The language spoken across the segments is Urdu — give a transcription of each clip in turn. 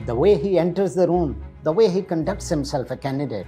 The way he enters the room, the way he conducts himself, a candidate.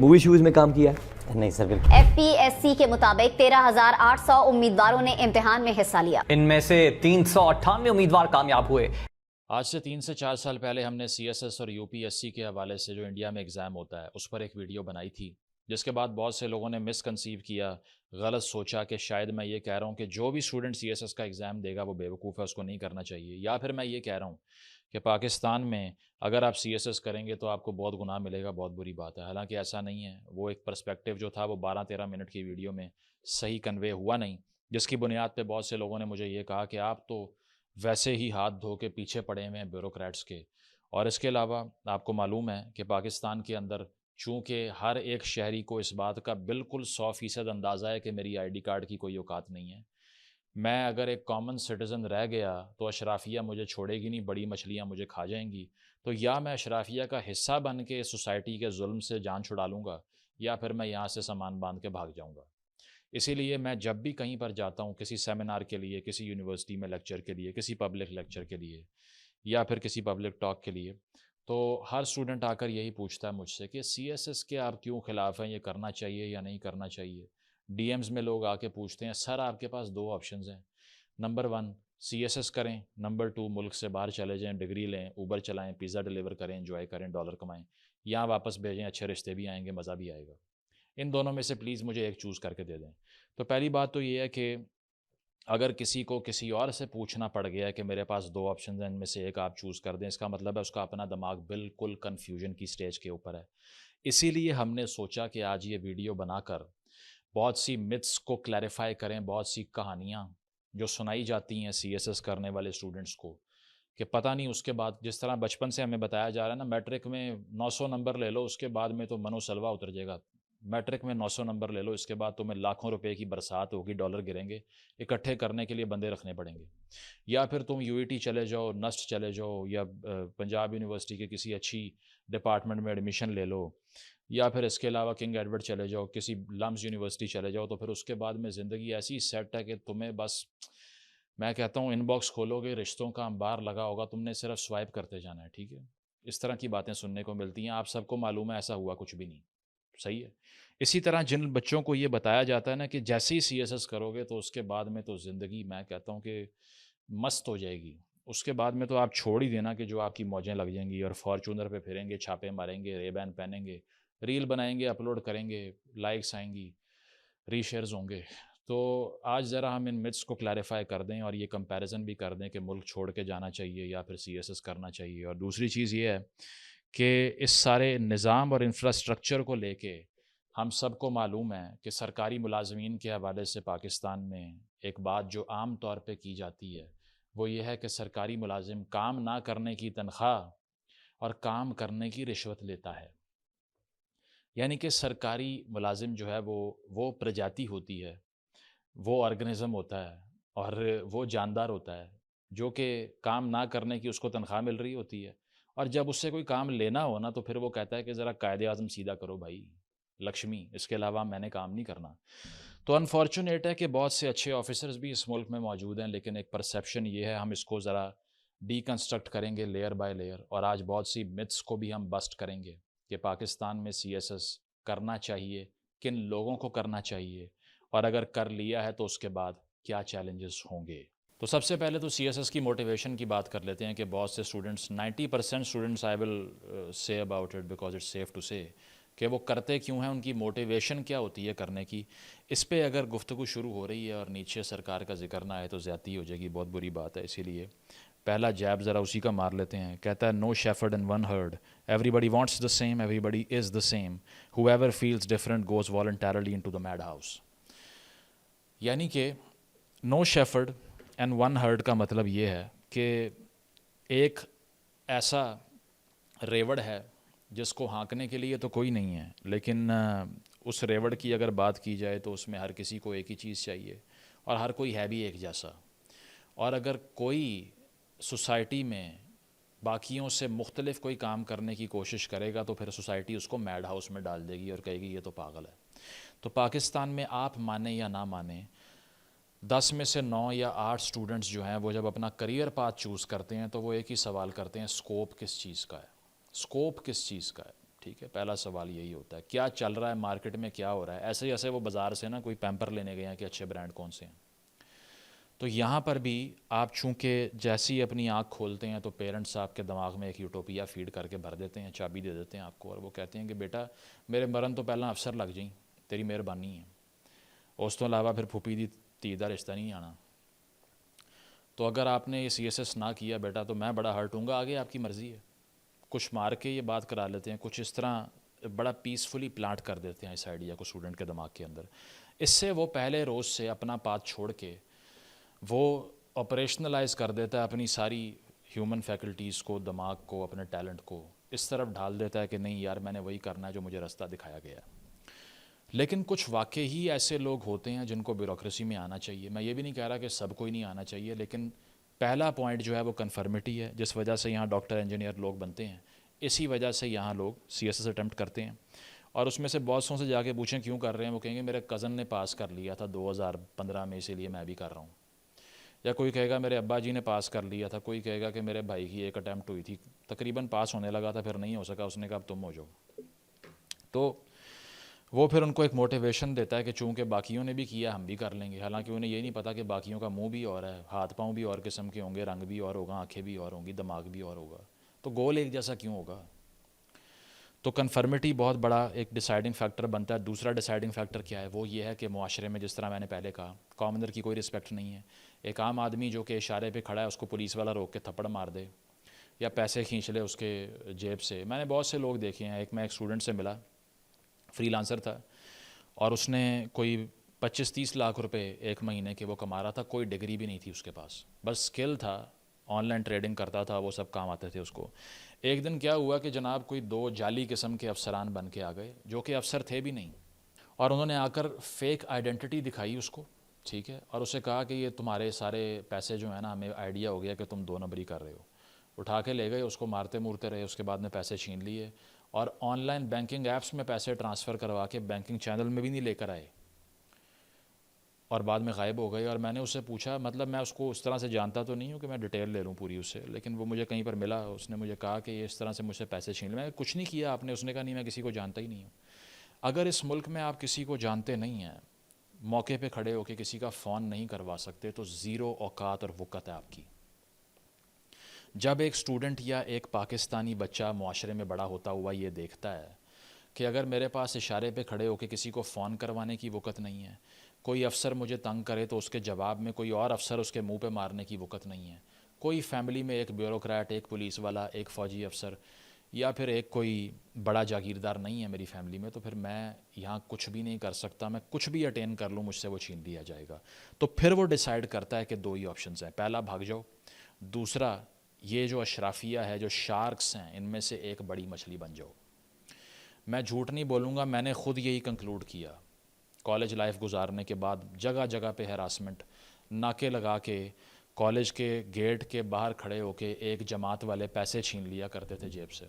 Movie shows میں کام کیا ہے؟ نہیں سر بالکل. FPSC کے مطابق 13,800 امیدواروں نے امتحان میں حصہ لیا. ان میں سے 398 امیدوار کامیاب ہوئے. آج سے 3 سے 4 سال پہلے ہم نے CSS اور UPSC کے حوالے سے جو انڈیا میں ایگزام ہوتا ہے اس پر ایک ویڈیو بنائی تھی، جس کے بعد بہت سے لوگوں نے مس کنسیو کیا، غلط سوچا کہ شاید میں یہ کہہ رہا ہوں کہ جو بھی اسٹوڈنٹ CSS کا ایگزام دے گا وہ بیوقوف ہے، اس کو نہیں کرنا چاہیے، یا پھر میں یہ کہہ رہا ہوں کہ پاکستان میں اگر آپ CSS کریں گے تو آپ کو بہت گناہ ملے گا، بہت بری بات ہے. حالانکہ ایسا نہیں ہے. وہ ایک پرسپیکٹیو جو تھا وہ 12-13 منٹ کی ویڈیو میں صحیح کنوے ہوا نہیں، جس کی بنیاد پہ بہت سے لوگوں نے مجھے یہ کہا کہ آپ تو ویسے ہی ہاتھ دھو کے پیچھے پڑے ہوئے ہیں بیوروکریٹس کے. اور اس کے علاوہ آپ کو معلوم ہے کہ پاکستان کے اندر چونکہ ہر ایک شہری کو اس بات کا بالکل 100% اندازہ ہے کہ میری ID کارڈ کی کوئی اوقات نہیں ہے. میں اگر ایک کامن سٹیزن رہ گیا تو اشرافیہ مجھے چھوڑے گی نہیں، بڑی مچھلیاں مجھے کھا جائیں گی. تو یا میں اشرافیہ کا حصہ بن کے سوسائٹی کے ظلم سے جان چھڑا لوں گا، یا پھر میں یہاں سے سامان باندھ کے بھاگ جاؤں گا. اسی لیے میں جب بھی کہیں پر جاتا ہوں، کسی سیمینار کے لیے، کسی یونیورسٹی میں لیکچر کے لیے، کسی پبلک لیکچر کے لیے، یا پھر کسی پبلک ٹاک کے لیے، تو ہر اسٹوڈنٹ آ کر یہی پوچھتا ہے مجھ سے کہ CSS کے آپ کیوں خلاف ہیں، یہ کرنا چاہیے یا نہیں کرنا چاہیے. DMs میں لوگ آ کے پوچھتے ہیں سر آپ کے پاس 2 آپشنز ہیں، نمبر 1 CSS کریں، نمبر 2 ملک سے باہر چلے جائیں، ڈگری لیں، اوبر چلائیں، پیزا ڈیلیور کریں، انجوائے کریں، ڈالر کمائیں، یا واپس بھیجیں، اچھے رشتے بھی آئیں گے، مزہ بھی آئے گا. ان دونوں میں سے پلیز مجھے ایک چوز کر کے دے دیں. تو پہلی بات تو یہ ہے کہ اگر کسی کو کسی اور سے پوچھنا پڑ گیا ہے کہ میرے پاس 2 آپشنز ہیں، ان میں سے ایک آپ چوز کر دیں، اس کا مطلب ہے اس کا اپنا دماغ بالکل کنفیوژن کی سٹیج کے اوپر ہے. اسی لیے ہم نے سوچا کہ آج یہ ویڈیو بنا کر بہت سی متس کو کلیریفائی کریں، بہت سی کہانیاں جو سنائی جاتی ہیں CSS کرنے والے اسٹوڈنٹس کو کہ پتہ نہیں اس کے بعد جس طرح بچپن سے ہمیں بتایا جا رہا ہے نا، میٹرک میں 900 نمبر لے لو، اس کے بعد میں تو منو سلوا اتر جائے گا. میٹرک میں 900 نمبر لے لو، اس کے بعد تمہیں لاکھوں روپے کی برسات ہوگی، ڈالر گریں گے، اکٹھے کرنے کے لیے بندے رکھنے پڑیں گے. یا پھر تم UET چلے جاؤ، نسٹ چلے جاؤ، یا پنجاب یونیورسٹی کے کسی اچھی ڈپارٹمنٹ میں ایڈمیشن لے لو، یا پھر اس کے علاوہ کنگ ایڈورڈ چلے جاؤ، کسی لمز یونیورسٹی چلے جاؤ. تو پھر اس کے بعد میں زندگی ایسی سیٹ ہے کہ تمہیں بس میں کہتا ہوں ان باکس کھولو گے، رشتوں کا انبار لگا ہوگا، تم نے صرف سوائپ کرتے جانا ہے. ٹھیک ہے، اس طرح کی باتیں سننے کو ملتی ہیں. آپ سب کو معلوم ہے ایسا ہوا کچھ بھی نہیں. صحیح ہے. اسی طرح جن بچوں کو یہ بتایا جاتا ہے نا کہ جیسے ہی CSS کرو گے تو اس کے بعد میں تو زندگی میں کہتا ہوں کہ مست ہو جائے گی. اس کے بعد میں تو آپ چھوڑ ہی دینا کہ جو آپ کی موجیں لگ جائیں گی اور فارچونر پہ پھریں گے، چھاپے ماریں گے، ری بین پہنیں گے، ریل بنائیں گے، اپلوڈ کریں گے، لائکس آئیں گی، ری شیئرز ہوں گے. تو آج ذرا ہم ان متس کو کلیریفائی کر دیں اور یہ کمپیریزن بھی کر دیں کہ ملک چھوڑ کے جانا چاہیے یا پھر CSS کرنا چاہیے. اور دوسری چیز یہ ہے کہ اس سارے نظام اور انفراسٹرکچر کو لے کے ہم سب کو معلوم ہے کہ سرکاری ملازمین کے حوالے سے پاکستان میں ایک بات جو عام طور پہ کی جاتی ہے وہ یہ ہے کہ سرکاری ملازم کام نہ کرنے کی تنخواہ اور کام کرنے کی رشوت لیتا ہے. یعنی کہ سرکاری ملازم جو ہے وہ پرجاتی ہوتی ہے، وہ آرگنزم ہوتا ہے اور وہ جاندار ہوتا ہے جو کہ کام نہ کرنے کی اس کو تنخواہ مل رہی ہوتی ہے، اور جب اس سے کوئی کام لینا ہو نا تو پھر وہ کہتا ہے کہ ذرا قائد اعظم سیدھا کرو بھائی لکشمی، اس کے علاوہ میں نے کام نہیں کرنا. تو انفارچونیٹ ہے کہ بہت سے اچھے آفیسرز بھی اس ملک میں موجود ہیں، لیکن ایک پرسیپشن یہ ہے، ہم اس کو ذرا ڈی کنسٹرکٹ کریں گے لیئر بائی لیئر، اور آج بہت سی متس کو بھی ہم بسٹ کریں گے کہ پاکستان میں CSS کرنا چاہیے، کن لوگوں کو کرنا چاہیے، اور اگر کر لیا ہے تو اس کے بعد کیا چیلنجز ہوں گے. تو سب سے پہلے تو CSS کی موٹیویشن کی بات کر لیتے ہیں کہ بہت سے students 90% students I will say about it because it's safe to say کہ وہ کرتے کیوں ہیں، ان کی موٹیویشن کیا ہوتی ہے کرنے کی. اس پہ اگر گفتگو شروع ہو رہی ہے اور نیچے سرکار کا ذکر نہ آئے تو زیادتی ہو جائے گی، بہت بری بات ہے. اسی لیے پہلا جیب ذرا اسی کا مار لیتے ہیں. کہتا ہے no shepherd and one herd, everybody wants the same, everybody is the same, whoever feels different goes voluntarily into the madhouse. یعنی کہ no shepherd and one herd کا مطلب یہ ہے کہ ایک ایسا ریوڑ ہے جس کو ہانکنے کے لیے تو کوئی نہیں ہے، لیکن اس ریوڑ کی اگر بات کی جائے تو اس میں ہر کسی کو ایک ہی چیز چاہیے اور ہر کوئی ہے بھی ایک جیسا. اور اگر کوئی سوسائٹی میں باقیوں سے مختلف کوئی کام کرنے کی کوشش کرے گا تو پھر سوسائٹی اس کو میڈ ہاؤس میں ڈال دے گی اور کہے گی یہ تو پاگل ہے. تو پاکستان میں آپ مانیں یا نہ مانیں، 10 میں سے 9 یا 8 اسٹوڈنٹس جو ہیں وہ جب اپنا کریئر پاتھ چوز کرتے ہیں تو وہ ایک ہی سوال کرتے ہیں اسکوپ کس چیز کا ہے، اسکوپ کس چیز کا ہے. ٹھیک ہے، پہلا سوال یہی ہوتا ہے کیا چل رہا ہے مارکیٹ میں، کیا ہو رہا ہے. ایسے جیسے وہ بازار سے نا کوئی پیمپر لینے گئے ہیں کہ اچھے برانڈ کون سے ہیں. تو یہاں پر بھی آپ چونکہ جیسی اپنی آنکھ کھولتے ہیں تو پیرنٹس آپ کے دماغ میں ایک یوٹوپیا فیڈ کر کے بھر دیتے ہیں، چابی دے دیتے ہیں آپ کو، اور وہ کہتے ہیں کہ بیٹا میرے مرن تو پہلا افسر لگ جائیں، تیری مہربانی ہے، اس تو علاوہ پھر پھوپھی دی تی دا رشتہ نہیں آنا. تو اگر آپ نے یہ CSS نہ کیا بیٹا تو میں بڑا ہرٹ ہوں گا، آگے آپ کی مرضی ہے. کچھ مار کے یہ بات کرا لیتے ہیں، کچھ اس طرح بڑا پیسفلی پلانٹ کر دیتے ہیں اس آئیڈیا کو اسٹوڈنٹ کے دماغ کے اندر. اس سے وہ پہلے روز سے اپنا پاتھ چھوڑ کے وہ آپریشنلائز کر دیتا ہے اپنی ساری ہیومن فیکلٹیز کو، دماغ کو، اپنے ٹیلنٹ کو اس طرف ڈھال دیتا ہے کہ نہیں یار میں نے وہی کرنا ہے جو مجھے رستہ دکھایا گیا ہے. لیکن کچھ واقعی ہی ایسے لوگ ہوتے ہیں جن کو بیوروکریسی میں آنا چاہیے. میں یہ بھی نہیں کہہ رہا کہ سب کو ہی نہیں آنا چاہیے، لیکن پہلا پوائنٹ جو ہے وہ کنفرمٹی ہے، جس وجہ سے یہاں ڈاکٹر انجینئر لوگ بنتے ہیں. اسی وجہ سے یہاں لوگ CSS اٹیمپٹ کرتے ہیں. اور اس میں سے بہت سو سے جا کے پوچھیں کیوں کر رہے ہیں، وہ کہیں گے میرے کزن نے پاس کر لیا تھا 2015 میں، اسی لیے میں بھی کر رہا ہوں. یا کوئی کہے گا میرے ابا جی نے پاس کر لیا تھا، کوئی کہے گا کہ میرے بھائی کی ایک اٹیمپٹ ہوئی تھی، تقریباً پاس ہونے لگا تھا، پھر نہیں ہو سکا، اس نے کہا اب تم ہو جاؤ. تو وہ پھر ان کو ایک موٹیویشن دیتا ہے کہ چونکہ باقیوں نے بھی کیا ہم بھی کر لیں گے. حالانکہ انہیں یہ نہیں پتا کہ باقیوں کا منہ بھی اور ہے، ہاتھ پاؤں بھی اور قسم کے ہوں گے، رنگ بھی اور ہوگا، آنکھیں بھی اور ہوں گی، دماغ بھی اور ہوگا. تو گول ایک جیسا کیوں ہوگا؟ تو کنفرمٹی بہت بڑا ایک ڈیسائیڈنگ فیکٹر بنتا ہے. دوسرا ڈیسائیڈنگ فیکٹر کیا ہے؟ وہ یہ ہے کہ معاشرے میں جس طرح میں نے پہلے کہا کامنر کی کوئی رسپیکٹ نہیں ہے. ایک عام آدمی جو کہ اشارے پہ کھڑا ہے اس کو پولیس والا روک کے تھپڑ مار دے یا پیسے کھینچ لے اس کے جیب سے. میں نے بہت سے لوگ دیکھے ہیں. میں ایک اسٹوڈنٹ سے ملا، فری لانسر تھا، اور اس نے کوئی 25-30 لاکھ روپے ایک مہینے کے وہ کما رہا تھا. کوئی ڈگری بھی نہیں تھی اس کے پاس، بس اسکل تھا، آن لائن ٹریڈنگ کرتا تھا، وہ سب کام آتے تھے اس کو. ایک دن کیا ہوا کہ جناب کوئی 2 جعلی قسم کے افسران بن کے آ گئے جو کہ افسر تھے بھی نہیں، اور انہوں نے آ کر فیک آئیڈینٹی دکھائی اس کو، ٹھیک ہے، اور اسے کہا کہ یہ تمہارے سارے پیسے جو ہیں نا ہمیں آئیڈیا ہو گیا کہ تم 2 نمبری کر رہے ہو. اٹھا کے لے گئے، اس کو مارتے مورتے رہے، اس کے بعد میں پیسے چھین لیے اور آن لائن بینکنگ ایپس میں پیسے ٹرانسفر کروا کے بینکنگ چینل میں بھی نہیں لے کر آئے اور بعد میں غائب ہو گئے. اور میں نے اس سے پوچھا، مطلب میں اس کو اس طرح سے جانتا تو نہیں ہوں کہ میں ڈیٹیل لے لوں پوری اس سے، لیکن وہ مجھے کہیں پر ملا، اس نے مجھے کہا کہ یہ اس طرح سے مجھ سے پیسے چھین لے. میں کچھ نہیں کیا آپ نے؟ اس نے کہا نہیں میں کسی کو جانتا ہی نہیں ہوں. اگر اس ملک میں آپ کسی کو جانتے نہیں ہیں، موقع پہ کھڑے ہو کے کسی کا فون نہیں کروا سکتے، تو زیرو اوقات اور وقت ہے آپ کی. جب ایک اسٹوڈنٹ یا ایک پاکستانی بچہ معاشرے میں بڑا ہوتا ہوا یہ دیکھتا ہے کہ اگر میرے پاس اشارے پہ کھڑے ہو کے کسی کو فون کروانے کی وقت نہیں ہے، کوئی افسر مجھے تنگ کرے تو اس کے جواب میں کوئی اور افسر اس کے منہ پہ مارنے کی وقت نہیں ہے، کوئی فیملی میں ایک بیوروکریٹ، ایک پولیس والا، ایک فوجی افسر یا پھر ایک کوئی بڑا جاگیردار نہیں ہے میری فیملی میں، تو پھر میں یہاں کچھ بھی نہیں کر سکتا. میں کچھ بھی اٹین کر لوں مجھ سے وہ چھین لیا جائے گا. تو پھر وہ ڈیسائیڈ کرتا ہے کہ 2 ہی آپشنز ہیں، پہلا بھاگ جاؤ، دوسرا یہ جو اشرافیہ ہے، جو شارکس ہیں، ان میں سے ایک بڑی مچھلی بن جاؤ. میں جھوٹ نہیں بولوں گا، میں نے خود یہی کنکلوڈ کیا. کالج لائف گزارنے کے بعد جگہ جگہ پہ ہراسمنٹ، ناکے لگا کے کالج کے گیٹ کے باہر کھڑے ہو کے ایک جماعت والے پیسے چھین لیا کرتے تھے جیب سے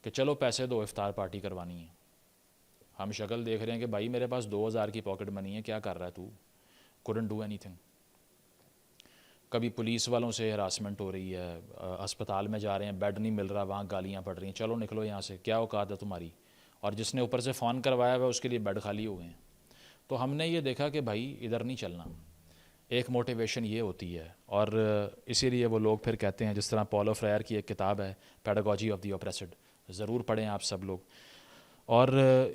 کہ چلو پیسے دو، افطار پارٹی کروانی ہے. ہم شکل دیکھ رہے ہیں کہ بھائی میرے پاس 2000 کی پاکٹ منی ہے، کیا کر رہا ہے تو؟ couldn't do anything. کبھی پولیس والوں سے ہراسمنٹ ہو رہی ہے، ہسپتال میں جا رہے ہیں، بیڈ نہیں مل رہا، وہاں گالیاں پڑ رہی ہیں، چلو نکلو یہاں سے، کیا اوقات ہے تمہاری؟ اور جس نے اوپر سے فون کروایا ہوا اس کے لیے بیڈ خالی ہو گئے ہیں. تو ہم نے یہ دیکھا کہ بھائی ادھر نہیں چلنا. ایک موٹیویشن یہ ہوتی ہے، اور اسی لیے وہ لوگ پھر کہتے ہیں، جس طرح پولو فریئر کی ایک کتاب ہے پیڈاگوجی آف دی اوپریسڈ، ضرور پڑھیں آپ سب لوگ. اور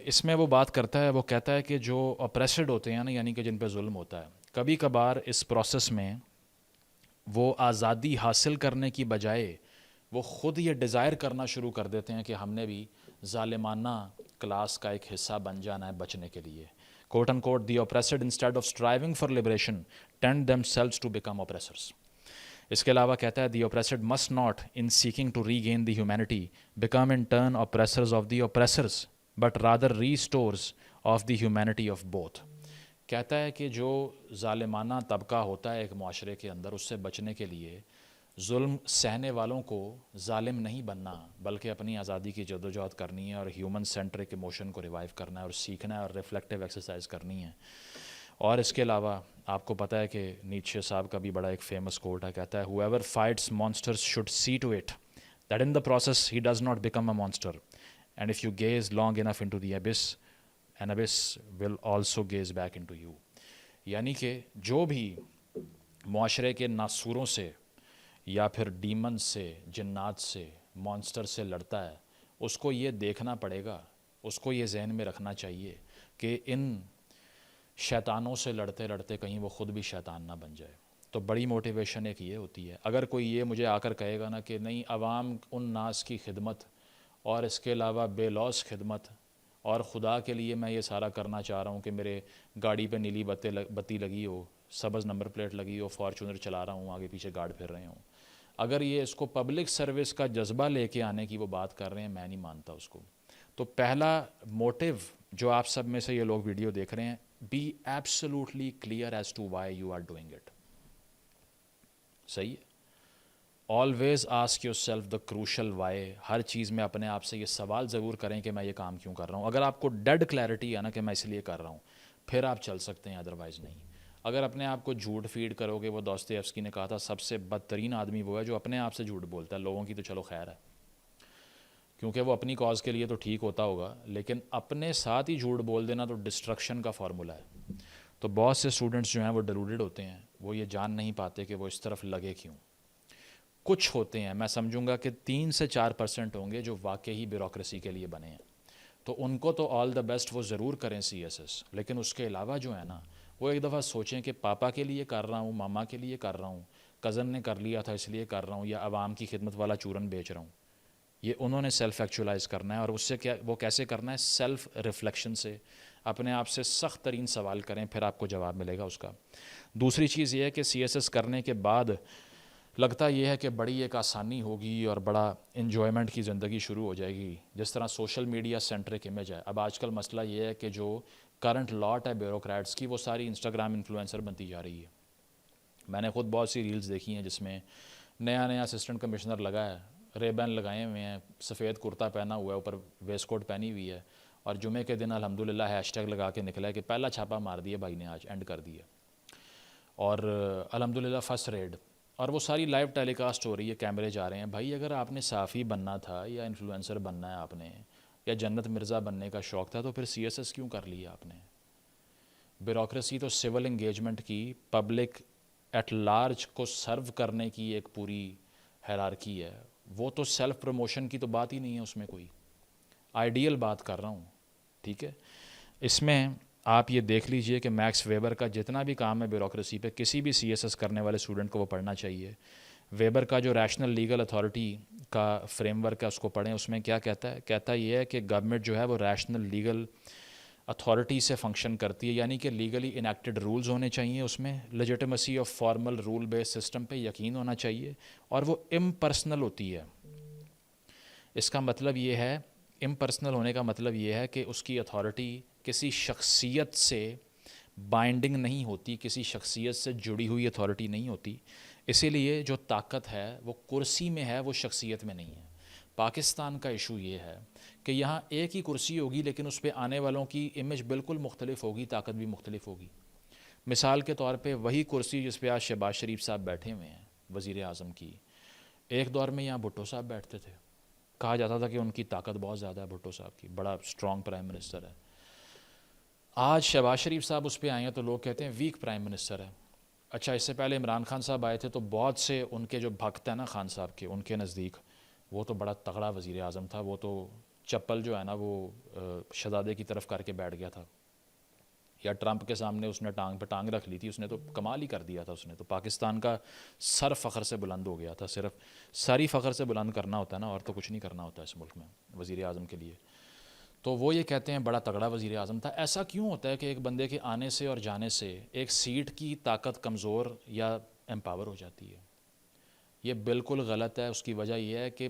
اس میں وہ بات کرتا ہے، وہ کہتا ہے کہ جو اوپریسڈ ہوتے ہیں نا، یعنی کہ جن پہ ظلم ہوتا ہے، کبھی کبھار اس پروسیس میں وہ آزادی حاصل کرنے کی بجائے وہ خود یہ ڈیزائر کرنا شروع کر دیتے ہیں کہ ہم نے بھی ظالمانہ کلاس کا ایک حصہ بن جانا ہے بچنے کے لیے. کوٹ ان کوٹ دی oppressed instead of striving for liberation tend themselves to become oppressors. اس کے علاوہ کہتا ہے the oppressed must not in seeking to regain the humanity become in turn oppressors of the oppressors but rather restores of the humanity of both. کہتا ہے کہ جو ظالمانہ طبقہ ہوتا ہے ایک معاشرے کے اندر، اس سے بچنے کے لیے ظلم سہنے والوں کو ظالم نہیں بننا، بلکہ اپنی آزادی کی جدوجہد کرنی ہے اور ہیومن سینٹرک ایموشن کو ریوائیو کرنا ہے اور سیکھنا ہے اور ریفلیکٹیو ایکسرسائز کرنی ہے. اور اس کے علاوہ آپ کو پتہ ہے کہ نیچے صاحب کا بھی بڑا ایک فیمس کوٹ ہے, کہتا ہے whoever fights monsters should see to it that in the process he does not become a monster, and if you gaze long enough into the abyss, an abyss will also gaze back into you. یعنی کہ جو بھی معاشرے کے ناسوروں سے یا پھر ڈیمن سے, جنات سے, مانسٹر سے لڑتا ہے, اس کو یہ دیکھنا پڑے گا, اس کو یہ ذہن میں رکھنا چاہیے کہ ان شیطانوں سے لڑتے لڑتے کہیں وہ خود بھی شیطان نہ بن جائے. تو بڑی موٹیویشن ایک یہ ہوتی ہے. اگر کوئی یہ مجھے آ کر کہے گا نا کہ نہیں, عوام ان ناس کی خدمت اور اس کے علاوہ بے لوث خدمت اور خدا کے لیے میں یہ سارا کرنا چاہ رہا ہوں کہ میرے گاڑی پہ نیلی بتی لگی ہو, سبز نمبر پلیٹ لگی ہو, فارچونر چلا رہا ہوں, آگے پیچھے گارڈ پھر رہے ہوں, اگر یہ اس کو پبلک سروس کا جذبہ لے کے آنے کی وہ بات کر رہے ہیں, میں نہیں مانتا اس کو. تو پہلا موٹیو جو آپ سب میں سے یہ لوگ ویڈیو دیکھ رہے ہیں, be absolutely clear as to why you are doing it. صحیح ہے. Always ask yourself the crucial why. ہر چیز میں اپنے آپ سے یہ سوال ضرور کریں کہ میں یہ کام کیوں کر رہا ہوں. اگر آپ کو ڈیڈ کلیئرٹی ہے نا کہ میں اس لیے کر رہا ہوں, پھر آپ چل سکتے ہیں, ادروائز نہیں. اگر اپنے آپ کو جھوٹ فیڈ کرو گے, وہ دوستویفسکی نے کہا تھا سب سے بدترین آدمی وہ ہے جو اپنے آپ سے جھوٹ بولتا ہے. لوگوں کی تو چلو خیر ہے, کیونکہ وہ اپنی کاز کے لیے تو ٹھیک ہوتا ہوگا, لیکن اپنے ساتھ ہی جھوٹ بول دینا تو ڈسٹرکشن کا فارمولہ ہے. تو بہت سے اسٹوڈنٹس جو ہیں وہ ڈیلوڈڈ ہوتے ہیں, وہ یہ جان نہیں پاتے کہ وہ اس طرف لگے کیوں. کچھ ہوتے ہیں, میں سمجھوں گا کہ 3 سے 4% ہوں گے جو واقعی بیوروکریسی کے لیے بنے ہیں, تو ان کو تو آل دا بیسٹ, وہ ضرور کریں CSS. لیکن اس کے علاوہ جو ہے نا, وہ ایک دفعہ سوچیں کہ پاپا کے لیے کر رہا ہوں, ماما کے لیے کر رہا ہوں, کزن نے کر لیا تھا اس لیے کر رہا ہوں, یا عوام کی خدمت والا چورن بیچ رہا ہوں. یہ انہوں نے سیلف ایکچولائز کرنا ہے. اور اس سے کیا, وہ کیسے کرنا ہے؟ سیلف ریفلیکشن سے. اپنے آپ سے سخت ترین سوال کریں, پھر آپ کو جواب ملے گا اس کا. دوسری چیز یہ ہے کہ CSS کرنے کے بعد لگتا یہ ہے کہ بڑی ایک آسانی ہوگی اور بڑا انجوائمنٹ کی زندگی شروع ہو جائے گی, جس طرح سوشل میڈیا سینٹرک امیج ہے. اب آج کل مسئلہ یہ ہے کہ جو کرنٹ لاٹ ہے بیوروکریٹس کی, وہ ساری انسٹاگرام انفلوئنسر بنتی جا رہی ہے. میں نے خود بہت سی ریلز دیکھی ہیں جس میں نیا اسسٹنٹ کمشنر لگا ہے, ریبین لگائے ہوئے ہیں, سفید کرتا پہنا ہوا ہے, اوپر ویسٹ کوٹ پہنی ہوئی ہے, اور جمعے کے دن الحمدللہ ہیش ٹیگ لگا کے نکلا ہے کہ پہلا چھاپا مار دیا بھائی نے, آج اینڈ کر دیا, اور الحمدللہ فرسٹ ریڈ. اور وہ ساری لائیو ٹیلی کاسٹ ہو رہی ہے, کیمرے جا رہے ہیں. بھائی اگر آپ نے صحافی بننا تھا یا انفلوئنسر بننا ہے آپ نے, یا جنت مرزا بننے کا شوق تھا, تو پھر CSS کیوں کر لیا آپ نے؟ بیوروکریسی تو سول انگیجمنٹ کی, پبلک ایٹ لارج کو سرو کرنے کی ایک پوری ہیرارکی ہے. وہ تو سیلف پروموشن کی تو بات ہی نہیں ہے اس میں کوئی. آئیڈیل بات کر رہا ہوں, ٹھیک ہے. اس میں آپ یہ دیکھ لیجئے کہ میکس ویبر کا جتنا بھی کام ہے بیوروکریسی پہ, کسی بھی CSS کرنے والے اسٹوڈنٹ کو وہ پڑھنا چاہیے. ویبر کا جو ریشنل لیگل اتھارٹی کا فریم ورک ہے اس کو پڑھیں. اس میں کیا کہتا ہے؟ کہتا یہ ہے کہ گورنمنٹ جو ہے وہ ریشنل لیگل اتھارٹی سے فنکشن کرتی ہے, یعنی کہ لیگلی انیکٹڈ رولز ہونے چاہیے اس میں, legitimacy of formal rule base system پہ یقین ہونا چاہیے, اور وہ امپرسنل ہوتی ہے. اس کا مطلب یہ ہے, امپرسنل ہونے کا مطلب یہ ہے کہ اس کی اتھارٹی کسی شخصیت سے بائنڈنگ نہیں ہوتی, کسی شخصیت سے جڑی ہوئی اتھارٹی نہیں ہوتی. اسی لیے جو طاقت ہے وہ کرسی میں ہے, وہ شخصیت میں نہیں ہے. پاکستان کا ایشو یہ ہے کہ یہاں ایک ہی کرسی ہوگی, لیکن اس پہ آنے والوں کی امیج بالکل مختلف ہوگی, طاقت بھی مختلف ہوگی. مثال کے طور پہ وہی کرسی جس پہ آج شہباز شریف صاحب بیٹھے ہوئے ہیں, وزیر اعظم کی, ایک دور میں یہاں بھٹو صاحب بیٹھتے تھے. کہا جاتا تھا کہ ان کی طاقت بہت زیادہ ہے بھٹو صاحب کی, بڑا اسٹرانگ پرائم منسٹر ہے. آج شہباز شریف صاحب اس پہ آئے ہیں تو لوگ کہتے ہیں ویک پرائم منسٹر ہے. اچھا, اس سے پہلے عمران خان صاحب آئے تھے تو بہت سے ان کے جو بھکت ہیں نا خان صاحب کے, ان کے نزدیک وہ تو بڑا تگڑا وزیر اعظم تھا, وہ تو چپل جو ہے نا وہ شہزادے کی طرف کر کے بیٹھ گیا تھا, یا ٹرمپ کے سامنے اس نے ٹانگ پہ ٹانگ رکھ لی تھی, اس نے تو کمال ہی کر دیا تھا. اس نے تو پاکستان کا سر فخر سے بلند ہو گیا تھا. صرف ساری فخر سے بلند کرنا ہوتا ہے نا, اور تو کچھ نہیں کرنا ہوتا اس ملک میں وزیر اعظم کے لیے. تو وہ یہ کہتے ہیں بڑا تگڑا وزیر اعظم تھا. ایسا کیوں ہوتا ہے کہ ایک بندے کے آنے سے اور جانے سے ایک سیٹ کی طاقت کمزور یا امپاور ہو جاتی ہے؟ یہ بالکل غلط ہے. اس کی وجہ یہ ہے کہ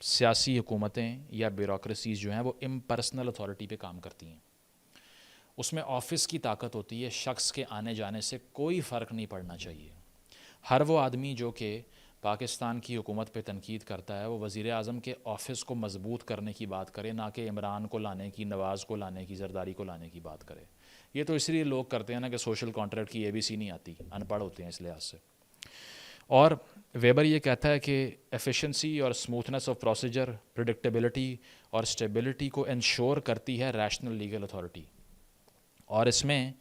سیاسی حکومتیں یا بیوروکریسیز جو ہیں وہ امپرسنل اتھارٹی پہ کام کرتی ہیں. اس میں آفس کی طاقت ہوتی ہے, شخص کے آنے جانے سے کوئی فرق نہیں پڑنا چاہیے. ہر وہ آدمی جو کہ پاکستان کی حکومت پہ تنقید کرتا ہے وہ وزیر اعظم کے آفس کو مضبوط کرنے کی بات کرے, نہ کہ عمران کو لانے کی, نواز کو لانے کی, زرداری کو لانے کی بات کرے. یہ تو اس لیے لوگ کرتے ہیں نا کہ سوشل کانٹریکٹ کی ABC نہیں آتی, ان پڑھ ہوتے ہیں اس لحاظ سے. اور ویبر یہ کہتا ہے کہ ایفیشنسی اور اسموتھنس آف پروسیجر, پریڈکٹیبلٹی اور اسٹیبلٹی کو انشور کرتی ہے ریشنل لیگل اتھارٹی. اور اس میں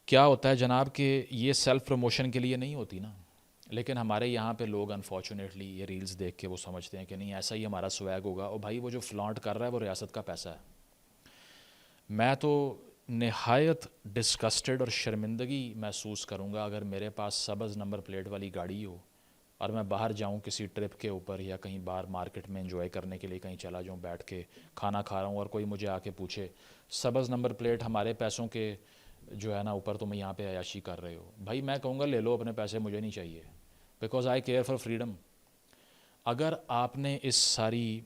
کیا ہوتا ہے جناب کہ یہ سیلف پروموشن کے لیے نہیں ہوتی نا, لیکن ہمارے یہاں پہ لوگ انفارچونیٹلی یہ ریلز دیکھ کے وہ سمجھتے ہیں کہ نہیں ایسا ہی ہمارا سویگ ہوگا. اور بھائی وہ جو فلانٹ کر رہا ہے وہ ریاست کا پیسہ ہے. میں تو نہایت ڈسکسٹڈ اور شرمندگی محسوس کروں گا اگر میرے پاس سبز نمبر پلیٹ والی گاڑی ہو اور میں باہر جاؤں کسی ٹرپ کے اوپر یا کہیں باہر مارکیٹ میں انجوائے کرنے کے لیے کہیں چلا جاؤں, بیٹھ کے کھانا کھا رہا ہوں اور کوئی مجھے آ کے پوچھے سبز نمبر پلیٹ ہمارے پیسوں کے جو ہے نا اوپر تم یہاں پہ عیاشی کر رہے ہو. بھائی میں کہوں گا لے لو اپنے پیسے, مجھے نہیں چاہیے, because I care for freedom. اگر آپ نے اس ساری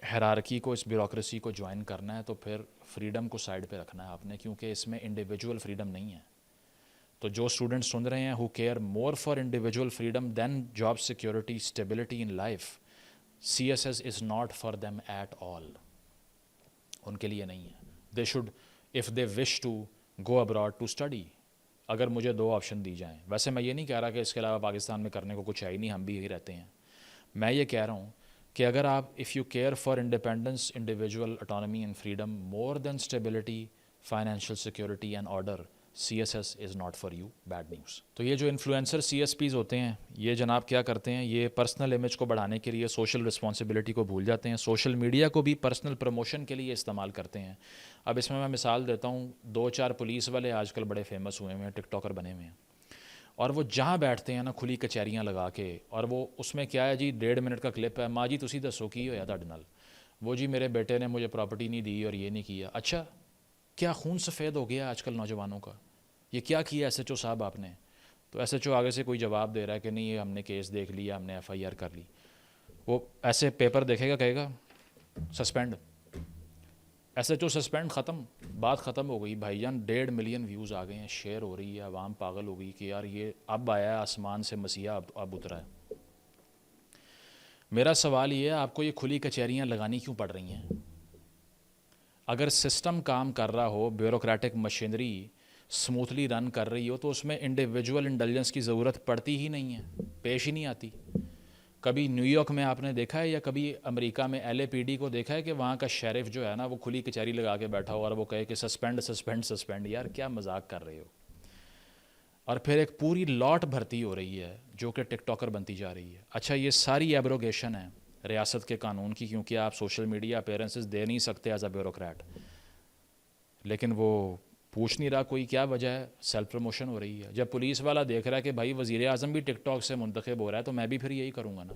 ہیرارکی کو, اس بیوروکریسی کو جوائن کرنا ہے تو پھر فریڈم کو سائڈ پہ رکھنا ہے آپ نے, کیونکہ اس میں انڈیویجول فریڈم نہیں ہے. تو جو اسٹوڈنٹ سن رہے ہیں who care more for individual freedom than job security, stability in life, CSS is not for them at all. ان کے لیے نہیں ہے. They should if they wish to go abroad to study. اگر مجھے 2 آپشن دی جائیں, ویسے میں یہ نہیں کہہ رہا کہ اس کے علاوہ پاکستان میں کرنے کو کچھ ہے ہی نہیں, ہم بھی یہی رہتے ہیں. میں یہ کہہ رہا ہوں کہ اگر آپ if you care for independence, individual autonomy and freedom more than stability, financial security and order, CSS is not for you. Bad news. تو یہ جو انفلوئنسر CSPs ہوتے ہیں یہ جناب کیا کرتے ہیں, یہ پرسنل امیج کو بڑھانے کے لیے سوشل رسپانسبلٹی کو بھول جاتے ہیں, سوشل میڈیا کو بھی پرسنل پروموشن کے لیے استعمال کرتے ہیں. اب اس میں مثال دیتا ہوں, 2-4 پولیس والے آج کل بڑے فیمس ہوئے ہیں, ٹک ٹاکر بنے ہوئے ہیں, اور وہ جہاں بیٹھتے ہیں نا کھلی کچہریاں لگا کے, اور وہ اس میں کیا ہے جی 1.5 منٹ کا کلپ ہے, ماں جی تسی دسو کی ہویا تہاڈے نال, وہ جی میرے بیٹے نے مجھے پراپرٹی نہیں دی اور یہ نہیں کیا. اچھا کیا خون سفید ہو گیا آج کل نوجوانوں کا, یہ کیا کیا SHO صاحب آپ نے؟ تو SHO آگے سے کوئی جواب دے رہا ہے کہ نہیں یہ ہم نے کیس دیکھ لیا, ہم نے FIR کر لی. وہ ایسے پیپر دیکھے گا کہے گا سسپینڈ, SHO سسپینڈ, ختم, بات ختم ہو گئی بھائی جان. 1.5 ملین ویوز آ گئے ہیں, شیئر ہو رہی ہے, عوام پاگل ہو گئی کہ یار یہ اب آیا ہے آسمان سے مسیحا, اب اترا ہے. میرا سوال یہ ہے آپ کو یہ کھلی کچہریاں لگانی کیوں پڑ رہی ہیں؟ اگر سسٹم کام کر رہا ہو, بیوروکریٹک مشینری اسموتھلی رن کر رہی ہو, تو اس میں انڈیویجول انٹیلیجنس کی ضرورت پڑتی ہی نہیں ہے, پیش ہی نہیں آتی. کبھی نیو یارک میں آپ نے دیکھا ہے یا کبھی امریکہ میں LAPD کو دیکھا ہے کہ وہاں کا شیرف جو ہے نا وہ کھلی کچہری لگا کے بیٹھا ہو اور وہ کہے کہ سسپینڈ سسپینڈ سسپینڈ؟ یار کیا مذاق کر رہے ہو. اور پھر ایک پوری لاٹ بھرتی ہو رہی ہے جو کہ ٹک ٹاکر بنتی جا رہی ہے. اچھا یہ ساری ایبروگیشن ہے ریاست کے قانون کی, کیونکہ آپ سوشل میڈیا اپیرنسز دے نہیں سکتے ایز اے بیوروکریٹ, لیکن وہ پوچھ نہیں رہا کوئی کیا وجہ ہے, سیلف پروموشن ہو رہی ہے. جب پولیس والا دیکھ رہا ہے کہ بھائی وزیر اعظم بھی ٹک ٹاک سے منتخب ہو رہا ہے تو میں بھی پھر یہی کروں گا نا.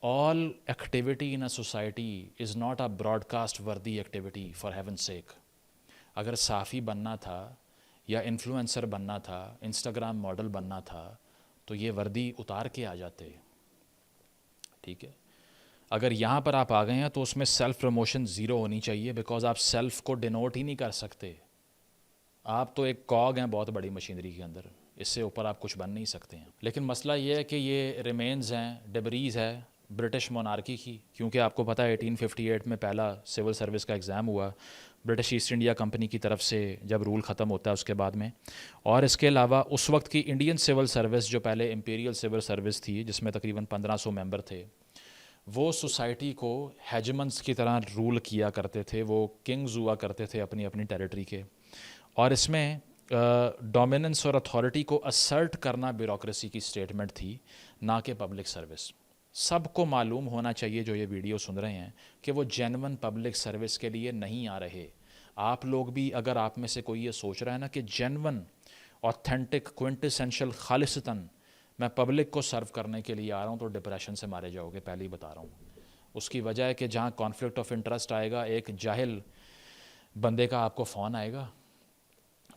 All activity in a society is not a broadcast worthy activity for heaven sake. اگر صحافی بننا تھا یا انفلوئنسر بننا تھا, انسٹاگرام ماڈل بننا تھا, تو یہ وردی اتار کے آ جاتے. ٹھیک ہے, اگر یہاں پر آپ آ گئے ہیں تو اس میں سیلف پروموشن 0 ہونی چاہیے, بیکاز آپ سیلف کو ڈینوٹ ہی نہیں کر سکتے. آپ تو ایک کاگ ہیں بہت بڑی مشینری کے اندر, اس سے اوپر آپ کچھ بن نہیں سکتے ہیں. لیکن مسئلہ یہ ہے کہ یہ ریمینز ہیں, ڈبریز ہے برٹش مونارکی کی, کیونکہ آپ کو پتہ ہے 1858 میں پہلا سول سروس کا ایگزام ہوا برٹش ایسٹ انڈیا کمپنی کی طرف سے جب رول ختم ہوتا ہے اس کے بعد میں. اور اس کے علاوہ اس وقت کی انڈین سول سروس جو پہلے امپیریل سول سروس تھی جس میں تقریباً 1500 ممبر تھے, وہ سوسائٹی کو ہیجمنس کی طرح رول کیا کرتے تھے, وہ کنگز ہوا کرتے تھے اپنی اپنی ٹیریٹری کے. اور اس میں ڈومیننس اور اتھارٹی کو اسرٹ کرنا بیوروکریسی کی اسٹیٹمنٹ تھی, نہ کہ پبلک سروس. سب کو معلوم ہونا چاہیے جو یہ ویڈیو سن رہے ہیں کہ وہ جینون پبلک سروس کے لیے نہیں آ رہے. آپ لوگ بھی اگر آپ میں سے کوئی یہ سوچ رہا ہے نا کہ جینون آتھینٹک کوئنٹیسینشل خالصتاً میں پبلک کو سرو کرنے کے لیے آ رہا ہوں, تو ڈپریشن سے مارے جاؤ گے, پہلے ہی بتا رہا ہوں. اس کی وجہ ہے کہ جہاں کانفلکٹ آف انٹرسٹ آئے گا, ایک جاہل بندے کا آپ کو فون آئے گا